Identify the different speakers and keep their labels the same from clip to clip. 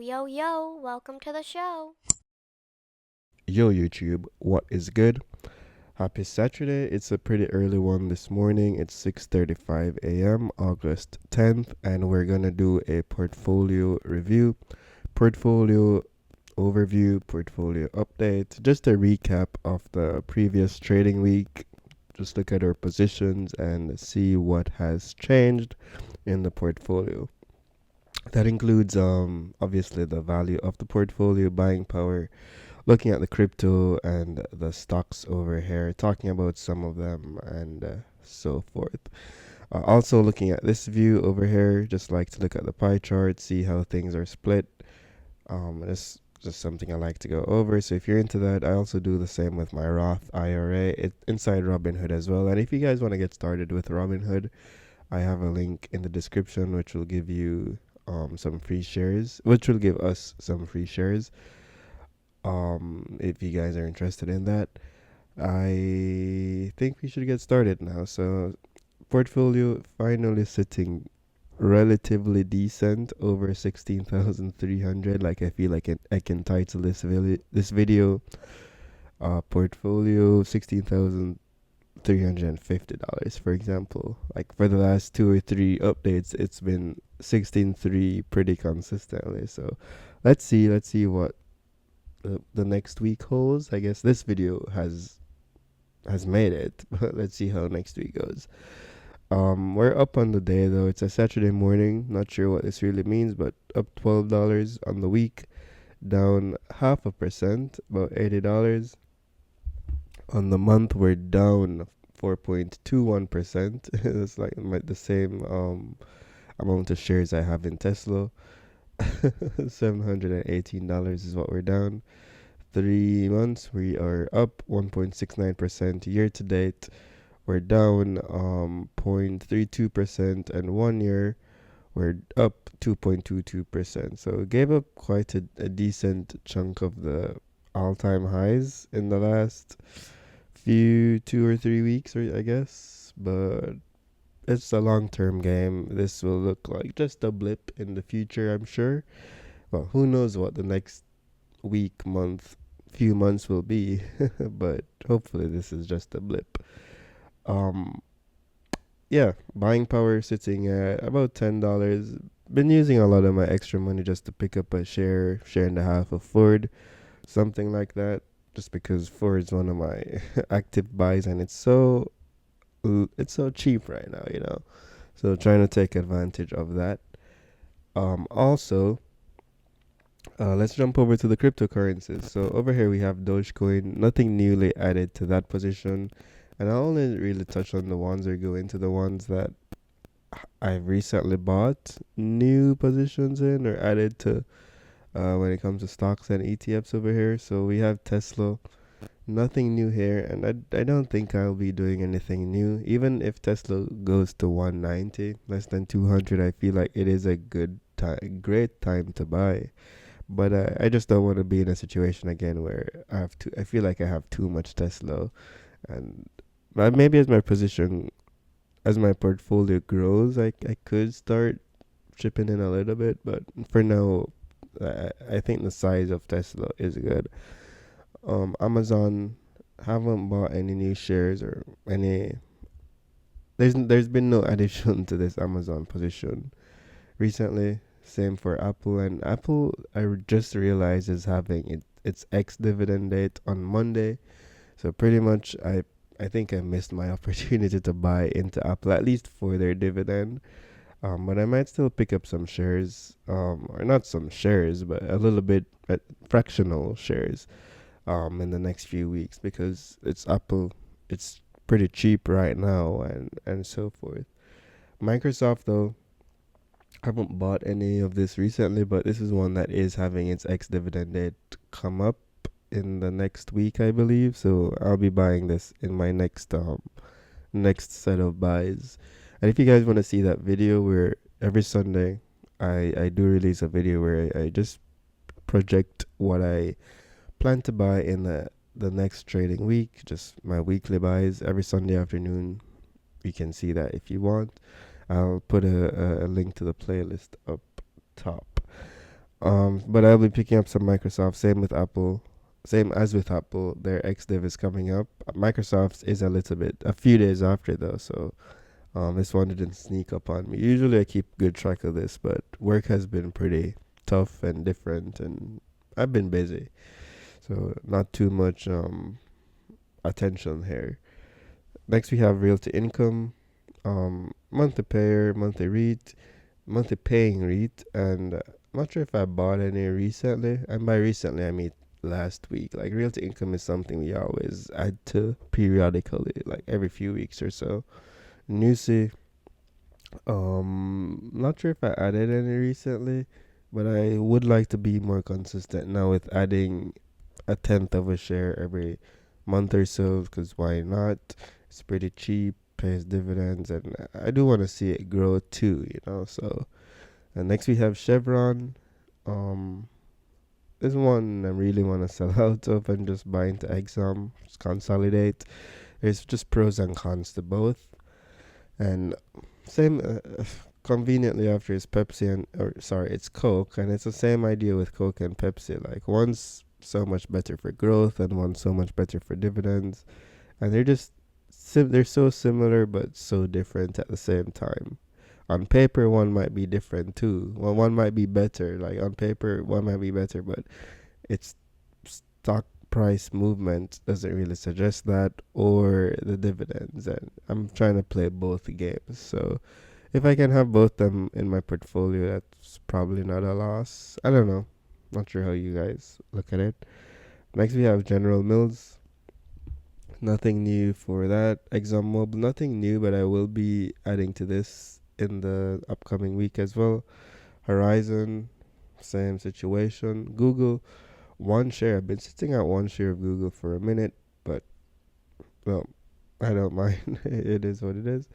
Speaker 1: Yo, yo, welcome to the show.
Speaker 2: Yo, YouTube, what is good? Happy Saturday. It's a pretty early one this morning. It's 6:35 a.m., August 10th, and we're going to do a portfolio review, portfolio overview, portfolio update, just a recap of the previous trading week. Just look at our positions and see what has changed in the portfolio. That includes obviously the value of the portfolio, buying power, looking at the crypto and the stocks over here, talking about some of them and so forth. Also, looking at this view over here, just like to look at the pie chart, see how things are split. This just something I like to go over. So if you're into that, I also do the same with my Roth IRA. Inside Robinhood as well. And if you guys want to get started with Robinhood, I have a link in the description which will give you some free shares, which will give us some free shares if you guys are interested in that. I think we should get started now. So, portfolio finally sitting relatively decent over 16,300. Like, I feel like I can title this video portfolio $16,350, for example. Like, for the last two or three updates, it's been 16.3 pretty consistently. So, let's see what the next week holds. I guess this video has made it, but let's see how next week goes. We're up on the day though. It's a Saturday morning. Not sure what this really means, but up $12 on the week, down 0.5%, about $80 on the month. We're down 4.21%. It's like the same amount of shares I have in Tesla. $718 is what we're down. 3 months, we are up 1.69%. Year to date, we're down 0.32%, and 1 year, we're up 2.22%. So it gave up quite a decent chunk of the all-time highs in the last few 2 or 3 weeks, I guess. But it's a long-term game. This will look like just a blip in the future, I'm sure. Well, who knows what the next week, month, few months will be, but hopefully this is just a blip. Um, yeah, buying power sitting at about $10. Been using a lot of my extra money just to pick up a share and a half of Ford, something like that. Just because Ford's one of my active buys, and it's so cheap right now. So trying to take advantage of that. Also, let's jump over to the cryptocurrencies. So over here we have Dogecoin. Nothing newly added to that position, and I'll only really touch on the ones or go into the ones that I've recently bought new positions in or added to when it comes to stocks and ETFs over here. So we have Tesla. Nothing new here, and I don't think I'll be doing anything new. Even if Tesla goes to 190, less than 200, I feel like it is a great time to buy. But I just don't want to be in a situation again where I feel like I have too much Tesla, and maybe as my portfolio grows, I could start chipping in a little bit. But for now, I think the size of Tesla is good. Amazon, haven't bought any new shares or any. There's been no addition to this Amazon position recently. Same for Apple, and Apple just realized is having its ex dividend date on Monday. So pretty much I think I missed my opportunity to buy into Apple at least for their dividend. But I might still pick up some shares, or not some shares, but a little bit fractional shares, in the next few weeks because it's Apple. It's pretty cheap right now, and so forth. Microsoft though, I haven't bought any of this recently, but this is one that is having its ex dividend date come up in the next week, I believe. So I'll be buying this in my next set of buys. And if you guys want to see that video where every Sunday I do release a video where I just project what I plan to buy in the next trading week, just my weekly buys every Sunday afternoon. You can see that if you want. I'll put a link to the playlist up top. But I'll be picking up some Microsoft. Same with Apple. Same as with Apple, their XDiv is coming up. Microsoft's is a few days after though, so this one didn't sneak up on me. Usually I keep good track of this, but work has been pretty tough and different, and I've been busy, so not too much attention here. Next we have realty income, monthly payer, monthly REIT, monthly paying REIT, and I'm not sure if I bought any recently. And by recently I mean last week. Like realty income is something we always add to periodically, like every few weeks or so. Newsy, not sure if I added any recently, but I would like to be more consistent now with adding a tenth of a share every month or so. Because why not? It's pretty cheap, pays dividends, and I do want to see it grow too. So and next we have Chevron. Um, this one I really want to sell out of and just buy into Exxon, just consolidate. There's just pros and cons to both, and same conveniently after is Pepsi and or sorry, it's Coke, and it's the same idea with Coke and Pepsi. Like one's so much better for growth and one's so much better for dividends, and they're so similar but so different at the same time. On paper, one might be different too. Well, one might be better. Like on paper, one might be better, but its stock price movement doesn't really suggest that, or the dividends. And I'm trying to play both games, so if I can have both them in my portfolio, that's probably not a loss. I don't know. Not sure how you guys look at it. Next, we have General Mills. Nothing new for that. ExxonMobil, nothing new, but I will be adding to this in the upcoming week as well. Horizon, same situation. Google, one share. I've been sitting at one share of Google for a minute, but well, I don't mind. It is what it is.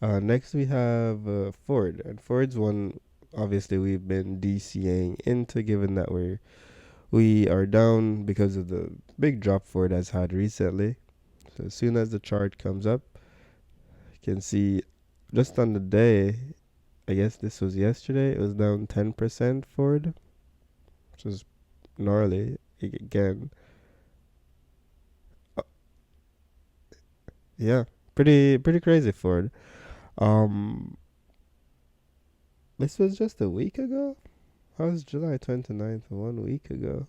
Speaker 2: Next we have Ford, and Ford's one. Obviously, we've been DCAing into, given that we are down because of the big drop Ford has had recently. So as soon as the chart comes up, you can see just on the day. I guess this was yesterday. It was down 10% Ford, which is gnarly. Again, uh, yeah, pretty crazy Ford. Um, this was just a week ago. How's July 29th? 1 week ago.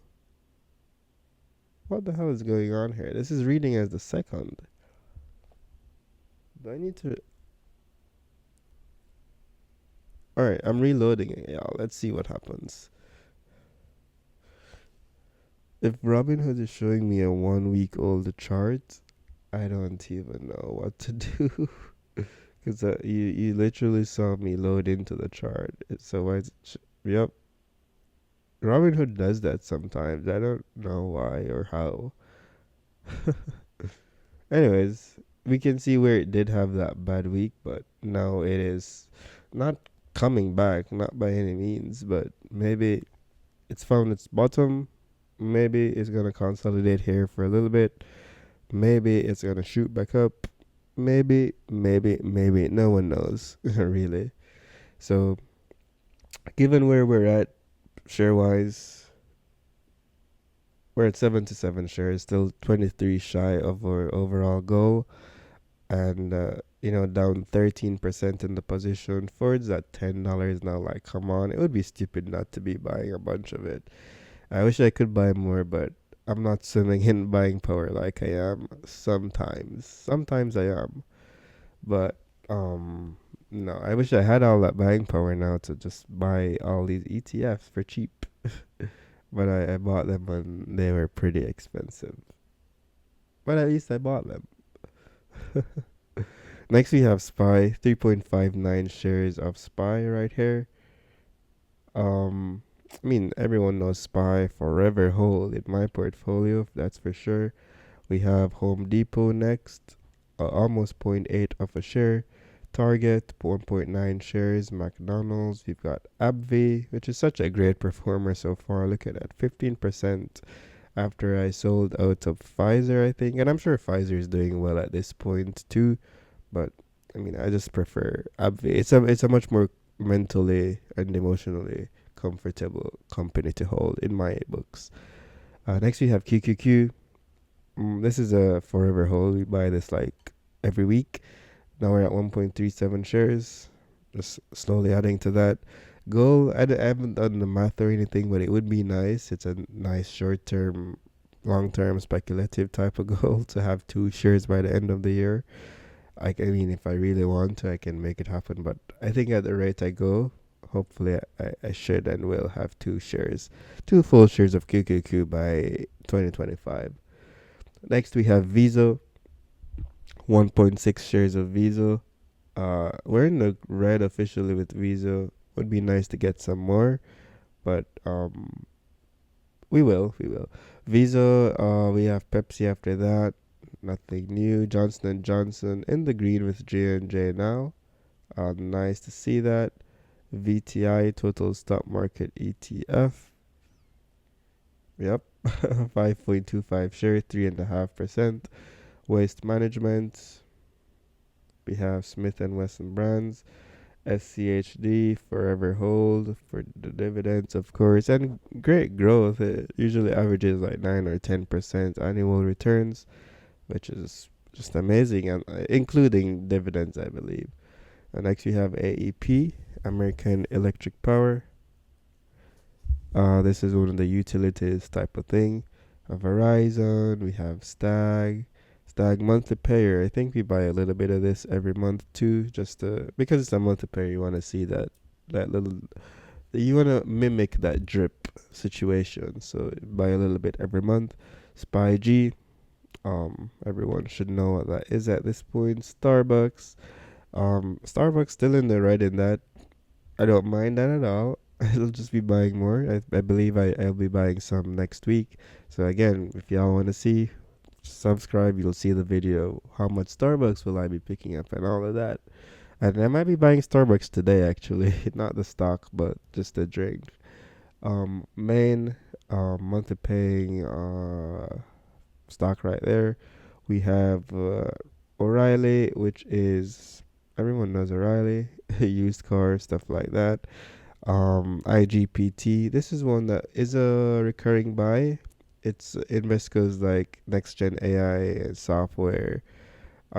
Speaker 2: What the hell is going on here? This is reading as the second. Do I need to? Alright, I'm reloading it, y'all. Let's see what happens. If Robinhood is showing me a 1 week old chart, I don't even know what to do. Because you literally saw me load into the chart. So why is it? Yep. Robinhood does that sometimes. I don't know why or how. Anyways, we can see where it did have that bad week, but now it is not coming back, not by any means, but maybe it's found its bottom. Maybe it's gonna consolidate here for a little bit. Maybe it's gonna shoot back up. Maybe. No one knows, really. So, given where we're at share wise, we're at 77 shares, still 23 shy of our overall goal, and down 13% in the position. Ford's at $10 now. Like, come on, it would be stupid not to be buying a bunch of it. I wish I could buy more, but I'm not swimming in buying power like I am sometimes I am, but no, I wish I had all that buying power now to just buy all these ETFs for cheap. But I bought them when they were pretty expensive, but at least I bought them. Next we have SPY, 3.59 shares of SPY right here. I mean, everyone knows SPY forever hold in my portfolio, that's for sure. We have Home Depot next, almost zero point 0.8 of a share. Target, 1.9 shares. McDonald's, we've got AbbVie, which is such a great performer so far. Look at that, 15% after I sold out of Pfizer, I think. And I'm sure Pfizer is doing well at this point too. But I mean, I just prefer AbbVie. It's a much more mentally and emotionally comfortable company to hold in my books. Next we have QQQ. This is a forever hold. We buy this like every week. Now we're at 1.37 shares. Just slowly adding to that. Goal, I haven't done the math or anything, but it would be nice. It's a nice short term, long term speculative type of goal to have two shares by the end of the year. I mean, if I really want to, I can make it happen. But I think at the rate I go, hopefully I should and will have two shares, two full shares of QQQ by 2025. Next, we have Visa, 1.6 shares of Visa. We're in the red officially with Visa. Would be nice to get some more, but we will. Visa, we have Pepsi after that. Nothing new. Johnson and Johnson in the green with J&J now. Nice to see that. VTI, Total Stock Market ETF. Yep. 5.25 share, 3.5%. Waste Management. We have Smith and Wesson Brands. SCHD, Forever Hold for the dividends, of course, and great growth. It usually averages like 9 or 10% annual returns, which is just amazing, and including dividends, I believe. And next we have AEP, American Electric Power. This is one of the utilities type of thing. Verizon, we have Stag monthly payer. I think we buy a little bit of this every month too, just because it's a monthly payer. You want to see that little. You want to mimic that drip situation. So buy a little bit every month. Spy G. Everyone should know what that is at this point. Starbucks. Starbucks still in the red in that. I don't mind that at all. I'll just be buying more. I believe I'll be buying some next week. So again, if y'all want to see, subscribe. You'll see the video. How much Starbucks will I be picking up and all of that. And I might be buying Starbucks today actually, not the stock, but just the drink. Main monthly paying stock right there. We have O'Reilly, which is everyone knows O'Reilly, used car stuff like that. IGPT. This is one that is a recurring buy. It's Invesco's like next gen AI software,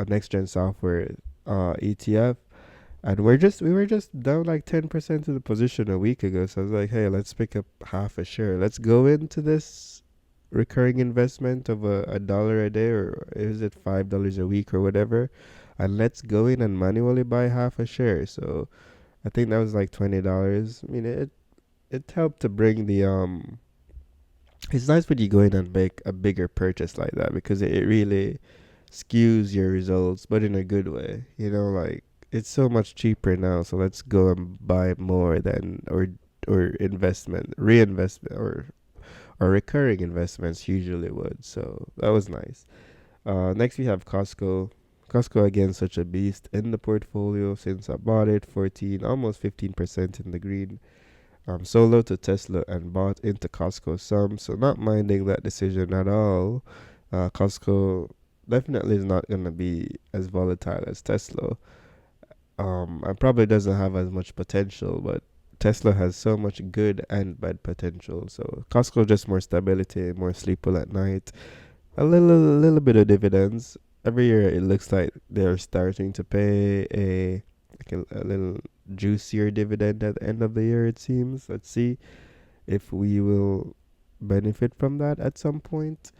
Speaker 2: next gen software ETF, and we were just down like 10% of the position a week ago. So I was like, hey, let's pick up half a share. Let's go into this recurring investment of a dollar a day, or is it $5 a week or whatever, and let's go in and manually buy half a share. So I think that was like $20. I mean, it helped to bring the It's nice when you go in and make a bigger purchase like that because it really skews your results, but in a good way. You know, like it's so much cheaper now, so let's go and buy more than or investment, reinvestment or recurring investments usually would. So that was nice. Next we have Costco. Costco again, such a beast in the portfolio since I bought it. 14, almost 15% in the green. Sold out to Tesla and bought into Costco some, so not minding that decision at all. Costco definitely is not gonna be as volatile as Tesla. And probably doesn't have as much potential, but Tesla has so much good and bad potential. So Costco just more stability, more sleepful at night, a little bit of dividends. Every year it looks like they're starting to pay a little juicier dividend at the end of the year, it seems. Let's see if we will benefit from that at some point.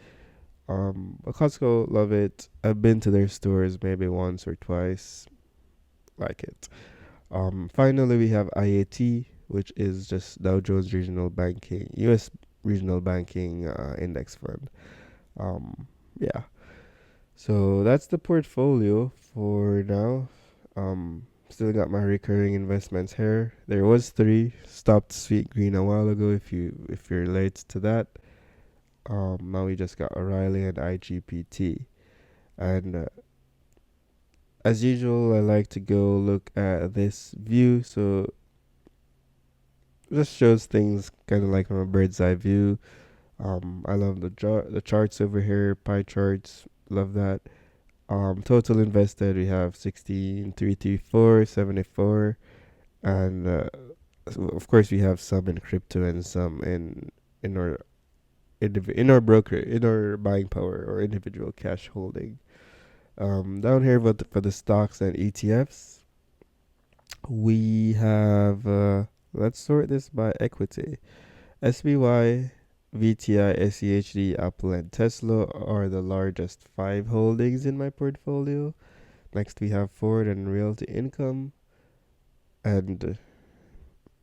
Speaker 2: But Costco, love it. I've been to their stores maybe once or twice. Like it. Finally, we have IAT, which is just Dow Jones Regional Banking, U.S. Regional Banking Index Fund. Yeah. So that's the portfolio for now. Still got my recurring investments here. There was three. Stopped Sweet Green a while ago. If you're late to that. Now we just got O'Reilly and IGPT. And as usual, I like to go look at this view. So just shows things kind of like from a bird's eye view. I love the charts over here, pie charts. Love that. Total invested, we have 16,334.74, and So of course, we have some in crypto and some in our in our broker, in our buying power or individual cash holding. Down here, but for the stocks and ETFs, we have. Let's sort this by equity. SBY, VTI, SEHD, Apple, and Tesla are the largest five holdings in my portfolio. Next, we have Ford and Realty Income. And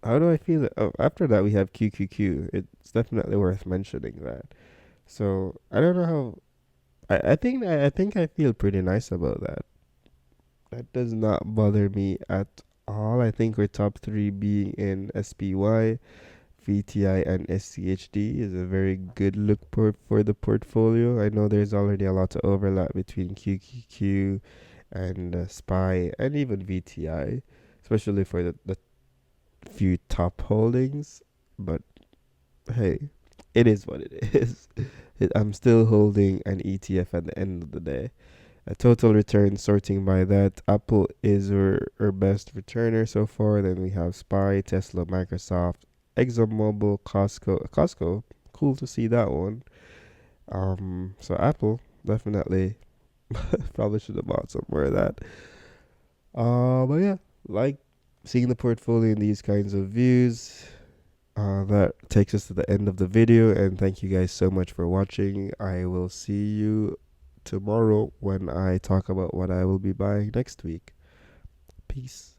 Speaker 2: how do I feel? Oh, after that, we have QQQ. It's definitely worth mentioning that. So I don't know how. I think I feel pretty nice about that. That does not bother me at all. I think our top three being in SPY, VTI, and SCHD is a very good look for the portfolio. I know there's already a lot of overlap between QQQ and SPY and even VTI, especially for the few top holdings. But hey, it is what it is. I'm still holding an ETF at the end of the day. A total return sorting by that. Apple is our best returner so far. Then we have Spy, Tesla, Microsoft, ExxonMobil, Costco. Costco, cool to see that one. So Apple definitely probably should have bought somewhere of that. But yeah, like seeing the portfolio in these kinds of views. That takes us to the end of the video, and thank you guys so much for watching. I will see you tomorrow when I talk about what I will be buying next week. Peace.